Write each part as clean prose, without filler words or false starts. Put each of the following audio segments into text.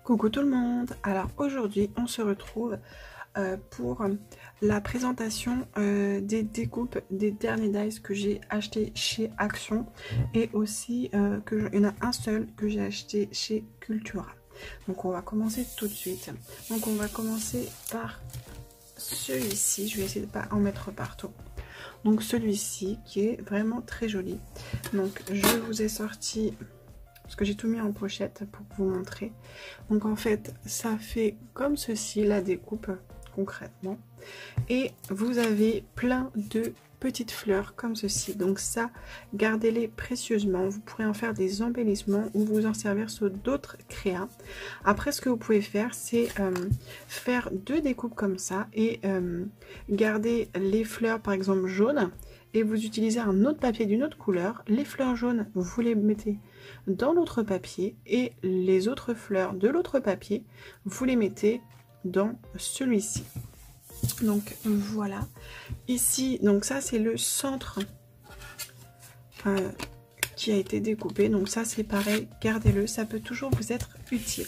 Coucou tout le monde. Alors aujourd'hui on se retrouve pour la présentation des découpes des derniers dies que j'ai acheté chez Action et aussi il y en a un seul que j'ai acheté chez Cultura. Donc on va commencer tout de suite. Donc on va commencer par celui-ci. Je vais essayer de ne pas en mettre partout. Donc celui-ci qui est vraiment très joli. Donc je vous ai sorti, parce que j'ai tout mis en pochette pour vous montrer. Donc en fait ça fait comme ceci la découpe concrètement, et vous avez plein de petites fleurs comme ceci. Donc ça, gardez-les précieusement, vous pourrez en faire des embellissements ou vous en servir sur d'autres créas. Après ce que vous pouvez faire, c'est faire deux découpes comme ça et garder les fleurs par exemple jaunes, et vous utilisez un autre papier d'une autre couleur. Les fleurs jaunes, vous les mettez dans l'autre papier et les autres fleurs de l'autre papier, vous les mettez dans celui-ci. Donc voilà, ici, donc ça c'est le centre qui a été découpé. Donc ça c'est pareil, gardez-le, ça peut toujours vous être utile.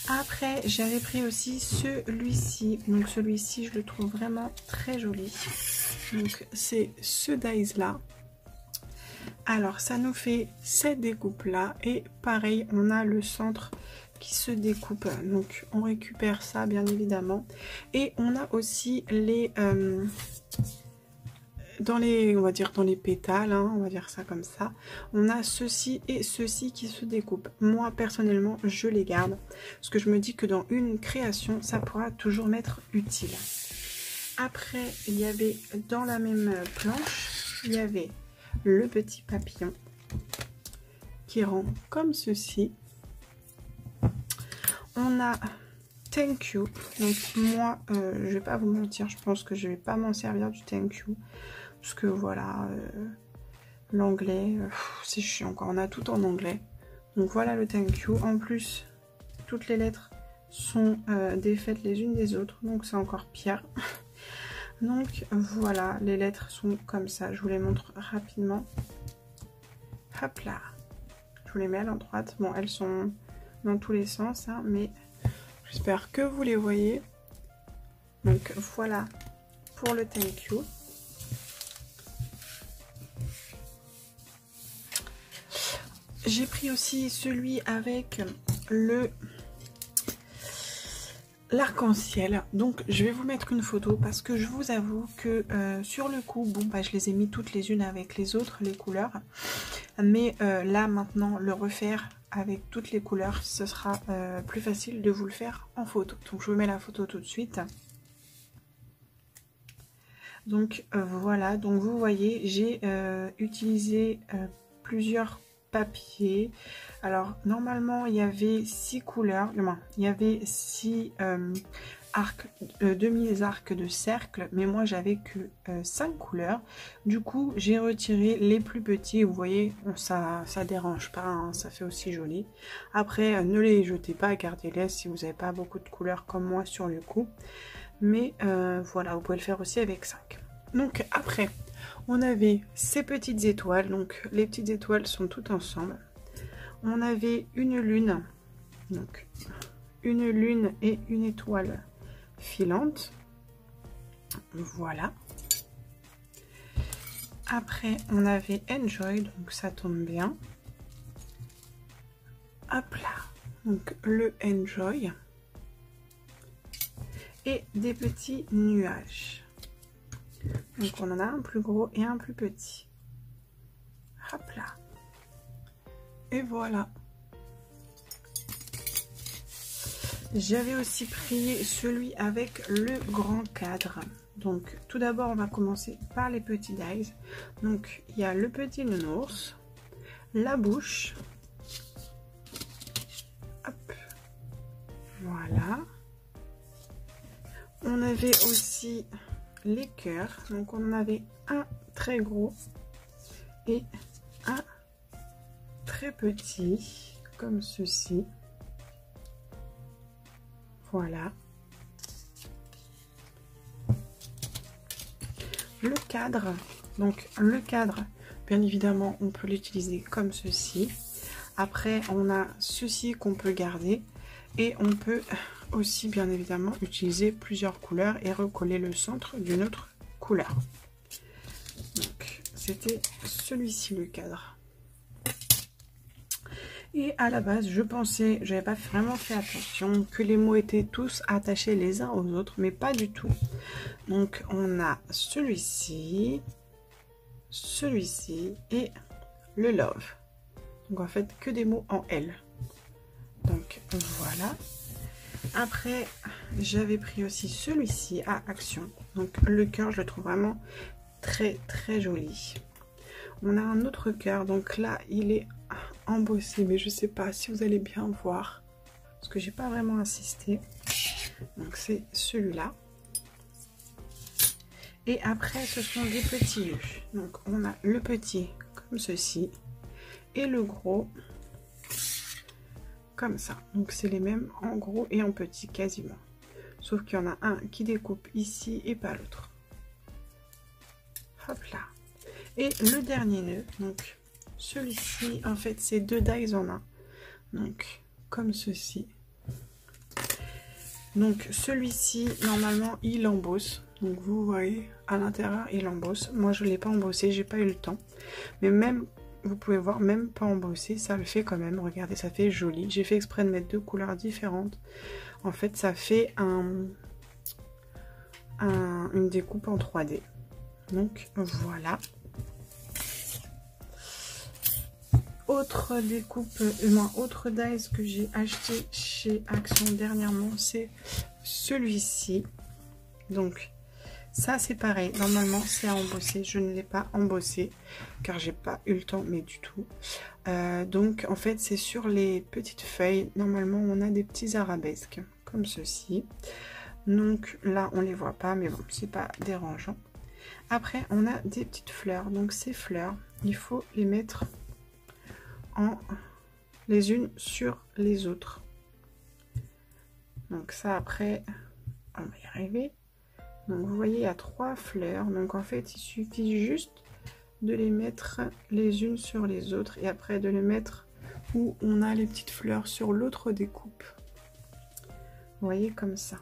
Après j'avais pris aussi celui-ci. Donc celui-ci je le trouve vraiment très joli. Donc c'est ce dies là. Alors ça nous fait cette découpe là, et pareil on a le centre qui se découpe, donc on récupère ça bien évidemment. Et on a aussi les dans les, on va dire dans les pétales, hein, on va dire ça comme ça, on a ceci et ceci qui se découpent. Moi personnellement je les garde parce que je me dis que dans une création ça pourra toujours m'être utile. Après il y avait dans la même planche, il y avait le petit papillon qui rend comme ceci. On a thank you. Donc moi je vais pas vous mentir, je pense que je vais pas m'en servir du thank you parce que voilà, l'anglais c'est chiant quoi, on a tout en anglais. Donc voilà le thank you. En plus toutes les lettres sont défaites les unes des autres, donc c'est encore pire. Donc voilà, les lettres sont comme ça, je vous les montre rapidement. Hop là, je vous les mets à l'endroit. Bon, elles sont dans tous les sens, hein, mais j'espère que vous les voyez. Donc voilà pour le thank you. J'ai pris aussi celui avec l'arc-en-ciel. Donc je vais vous mettre une photo parce que je vous avoue que sur le coup, bon bah je les ai mis toutes les unes avec les autres, les couleurs, mais là maintenant le refaire avec toutes les couleurs, ce sera plus facile de vous le faire en photo. Donc je vous mets la photo tout de suite. Donc voilà, donc vous voyez, j'ai utilisé plusieurs papiers. Alors normalement il y avait 6 couleurs, il y avait 6 arcs, demi-arcs de cercle, mais moi j'avais que 5 couleurs. Du coup j'ai retiré les plus petits. Vous voyez, ça dérange pas, hein, ça fait aussi joli. Après ne les jetez pas, gardez-les si vous n'avez pas beaucoup de couleurs comme moi sur le coup. Mais voilà, vous pouvez le faire aussi avec 5. Donc après on avait ces petites étoiles, donc les petites étoiles sont toutes ensemble. On avait une lune, donc une lune et une étoile filante. Voilà. Après on avait enjoy, donc ça tombe bien. Hop là, donc le enjoy. Et des petits nuages. Donc on en a un plus gros et un plus petit. Hop là. Et voilà. J'avais aussi pris celui avec le grand cadre. Donc tout d'abord on va commencer par les petits dies. Donc il y a le petit nounours, la bouche. Hop. Voilà. On avait aussi les cœurs. Donc on en avait un très gros et un très petit comme ceci. Voilà. Le cadre, donc le cadre bien évidemment on peut l'utiliser comme ceci. Après on a ceci qu'on peut garder Et on peut aussi bien évidemment utiliser plusieurs couleurs et recoller le centre d'une autre couleur. Donc c'était celui-ci le cadre. Et à la base, je pensais, j'avais pas vraiment fait attention, que les mots étaient tous attachés les uns aux autres, mais pas du tout. Donc on a celui-ci, celui-ci et le love. Donc en fait que des mots en L. Donc voilà. Après j'avais pris aussi celui-ci à action. Donc le cœur, je le trouve vraiment très très joli. On a un autre cœur, donc là il est embossé, mais je sais pas si vous allez bien voir parce que j'ai pas vraiment insisté. Donc c'est celui-là. Et après ce sont des petits lieux. Donc on a le petit comme ceci et le gros comme ça. Donc c'est les mêmes en gros et en petit quasiment, sauf qu'il y en a un qui découpe ici et pas l'autre. Hop là. Et le dernier nœud, donc celui-ci, en fait c'est 2 dies en un, donc comme ceci. Donc celui-ci normalement il embosse, donc vous voyez à l'intérieur il embosse. Moi je l'ai pas embossé, j'ai pas eu le temps, mais même vous pouvez voir, même pas embossé, ça le fait quand même. Regardez, ça fait joli. J'ai fait exprès de mettre 2 couleurs différentes. En fait ça fait une découpe en 3D. Donc voilà. Autre découpe, autre dies que j'ai acheté chez Action dernièrement, c'est celui-ci. Donc ça c'est pareil, normalement c'est à embosser, je ne l'ai pas embossé car j'ai pas eu le temps, mais du tout. Donc en fait c'est sur les petites feuilles, normalement on a des petits arabesques comme ceci. Donc là on les voit pas, mais bon c'est pas dérangeant. Après on a des petites fleurs, donc ces fleurs il faut les mettre les unes sur les autres. Donc ça après on va y arriver. Donc vous voyez il y a 3 fleurs, donc en fait il suffit juste de les mettre les unes sur les autres et après de les mettre où on a les petites fleurs sur l'autre découpe. Vous voyez comme ça.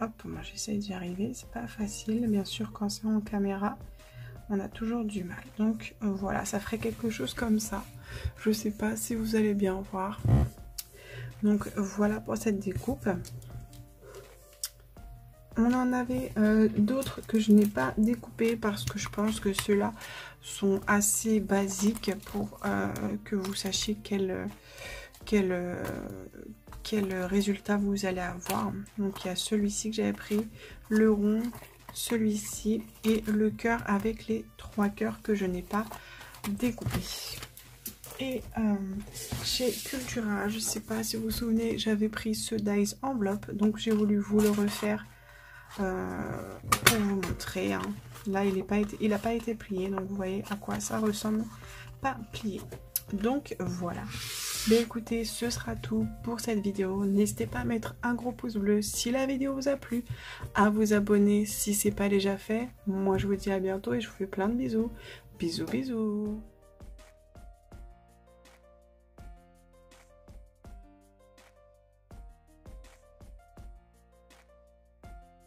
Hop, moi j'essaye d'y arriver, c'est pas facile, bien sûr quand c'est en caméra on a toujours du mal. Donc voilà, ça ferait quelque chose comme ça. Je sais pas si vous allez bien voir. Donc voilà pour cette découpe. On en avait d'autres que je n'ai pas découpé parce que je pense que ceux-là sont assez basiques pour que vous sachiez quel résultat vous allez avoir. Donc il y a celui-ci que j'avais pris, le rond, celui-ci et le cœur avec les 3 cœurs que je n'ai pas découpé. Et chez Cultura, je sais pas si vous vous souvenez, j'avais pris ce dies enveloppe, donc j'ai voulu vous le refaire pour vous montrer. Hein. Là il n'a pas été plié, donc vous voyez à quoi ça ressemble, pas plié. Donc voilà. Mais écoutez, ce sera tout pour cette vidéo. N'hésitez pas à mettre un gros pouce bleu si la vidéo vous a plu, à vous abonner si ce n'est pas déjà fait. Moi je vous dis à bientôt et je vous fais plein de bisous. Bisous bisous.